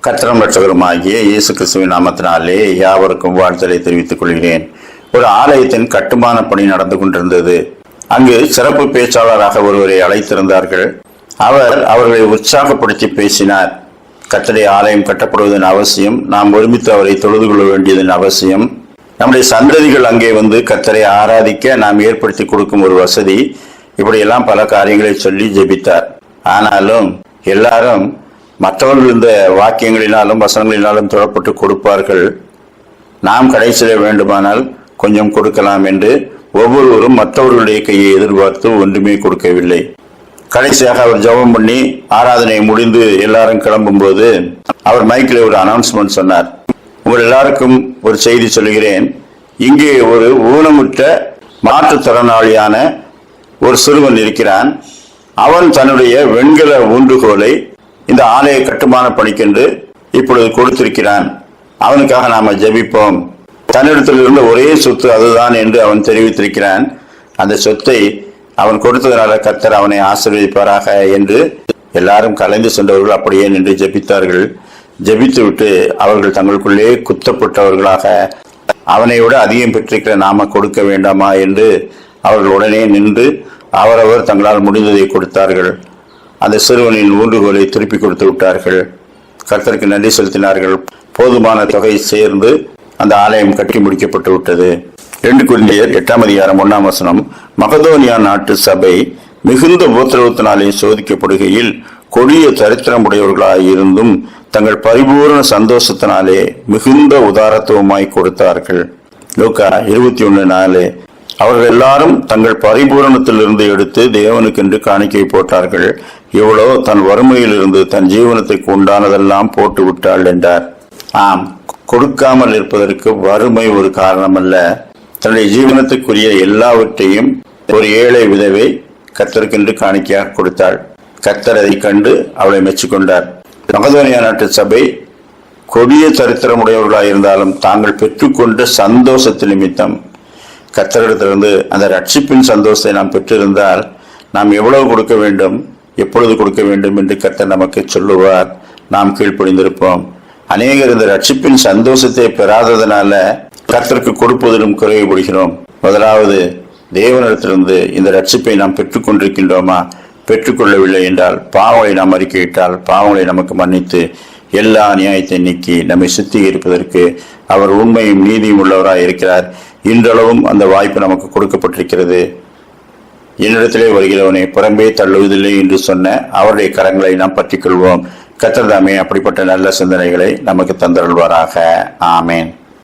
கர்த்தரும் இரட்சகருமாகிய இயேசு கிறிஸ்துவின் நாமத்தினாலே யாவருக்கும் வாழ்த்தலை தெரிவித்துக் கொள்கிறேன். ஒரு ஆலயத்தின் கட்டுமான பணி நடந்து கொண்டிருந்தது. அங்கு சிறப்பு பேச்சாளராக ஒருவரை அழைத்திருந்தார்கள். அவர் அவர்களை உற்சாகப்படுத்தி பேசினார். கர்த்தருடைய ஆலயம் கட்டப்படுவதன் அவசியம், நாம் ஒருமித்து அவரை தொழுது கொள்ள வேண்டியதன் அவசியம், நம்முடைய சந்ததிகள் அங்கே வந்து கர்த்தரை ஆராதிக்க நாம் ஏற்படுத்தி கொடுக்கும் ஒரு வசதி, இப்படியெல்லாம் பல காரியங்களை சொல்லி ஜெபித்தார். ஆனாலும் எல்லாரும் மற்றவர்கள் இந்த வாக்கியங்களினாலும் வசனங்களினாலும் தொடப்பட்டு கொடுப்பார்கள். நாம் கடைசியில் வேண்டுமானால் கொஞ்சம் கொடுக்கலாம் என்று ஒவ்வொருவரும் மற்றவர்களுடைய கையை எதிர்பார்த்து ஒன்றுமே கொடுக்கவில்லை. கடைசியாக அவர் ஜெபம் பண்ணி ஆராதனை முடிந்து எல்லாரும் கிளம்பும் போது அவர் மைக்கில் ஒரு அனௌன்ஸ்மெண்ட் சொன்னார். உங்கள் எல்லாருக்கும் ஒரு செய்தி சொல்கிறேன். இங்கே ஒரு ஊனமுற்ற மாற்றுத்திறனாளியான ஒரு சிறுவன் இருக்கிறான். அவன் தன்னுடைய வெண்கல ஊன்றுகோலை இந்த ஆலய கட்டுமான பணிக்கென்று இப்பொழுது கொடுத்திருக்கிறான். அவனுக்காக நாம ஜெபிப்போம். தன்னிடத்தில் இருந்த ஒரே சொத்து அதுதான் என்று அவன் தெரிவித்திருக்கிறான். அந்த சொத்தை அவன் கொடுத்ததனால கர்த்தர் அவனை ஆசீர்வதிப்பாராக என்று எல்லாரும் கலைந்து சென்றவர்கள் அப்படியே நின்று ஜெபித்தார்கள். ஜெபித்து விட்டு அவர்கள் தங்களுக்குள்ளே குத்தப்பட்டவர்களாக அவனை விட அதிகம் பெற்றிருக்கிற நாம கொடுக்க வேண்டாமா என்று அவர்கள் உடனே நின்று அவரவர் தங்களால் முடிந்ததை கொடுத்தார்கள். அந்த சிறுவனின் ஊன்றுகோலை திருப்பி கொடுத்து விட்டார்கள். கர்த்தருக்கு நன்றி செலுத்தினார்கள். போதுமான தொகை சேர்ந்து அந்த ஆலயம் கட்டி முடிக்கப்பட்டு விட்டது. 2 கொரிந்தியர் 8:1 மகதோனியா நாட்டு சபை மிகுந்த உபத்திரவத்தினாலே சோதிக்கப்படுகையில் கொடிய சரித்திரமுடையவர்களாயிருந்தும் தங்கள் பரிபூர்ண சந்தோஷத்தினாலே மிகுந்த உதாரத்துவமாய் கொடுத்தார்கள். லூக்கா 21:4. அவர்கள் எல்லாரும் தங்கள் பரிபூரணத்திலிருந்து எடுத்து தேவனுக்கென்று காணிக்கை போட்டார்கள். இவ்வளோ தன் வறுமையிலிருந்து தன் ஜீவனத்துக்கு உண்டானதெல்லாம் போட்டு விட்டாள் என்றார். ஆம், கொடுக்காமல் இருப்பதற்கு வறுமை ஒரு காரணம் அல்ல. தன்னுடைய ஜீவனத்துக்குரிய எல்லாவற்றையும் ஒரு ஏழை விதவை கர்த்தருக்கென்று காணிக்கையாக கொடுத்தாள். கர்த்தர் அதை கண்டு அவளை மெச்சிக்கொண்டார். மகதோனியா நாட்டு சபை கொடிய சரித்திரமுடையவர்களாயிருந்தாலும் தாங்கள் பெற்றுக்கொண்ட சந்தோஷத்து நிமித்தம் கர்த்தரிடத்திலிருந்து அந்த ரட்சிப்பின் சந்தோஷத்தை நாம் பெற்றிருந்தால் நாம் எவ்வளவு கொடுக்க வேண்டும், எப்பொழுது கொடுக்க வேண்டும் என்று கர்த்தர் நமக்கு சொல்லுவார். நாம் கீழ்ப்படிந்திருப்போம். அநேகர் இந்த ரட்சிப்பின் சந்தோஷத்தை பெறாததனால கர்த்தருக்கு கொடுப்பதிலும் குறைவுபடுகிறோம். முதலாவது தேவனிடத்திலிருந்து இந்த ரட்சிப்பை நாம் பெற்றுக்கொண்டிருக்கின்றோமா? பெற்றுக்கொள்ளவில்லை என்றால் பாவங்களை நாம் அறிக்கையிட்டால் பாவங்களை நமக்கு மன்னித்து எல்லா நியாயத்தை நீக்கி நம்மை சுத்திகரிப்பதற்கு அவர் உண்மையும் நீதியும் உள்ளவராய் இருக்கிறார். இன்றளவும் அந்த வாய்ப்பு நமக்கு கொடுக்கப்பட்டிருக்கிறது. என்னிடத்திலே வருகிறவனை புறம்பே தள்ளுவதில்லை என்று சொன்ன அவருடைய கரங்களை நாம் பற்றிக் கொள்வோம். கர்த்தர் தாமே அப்படிப்பட்ட நல்ல சிந்தனைகளை நமக்கு தந்தருள்வாராக. ஆமேன்.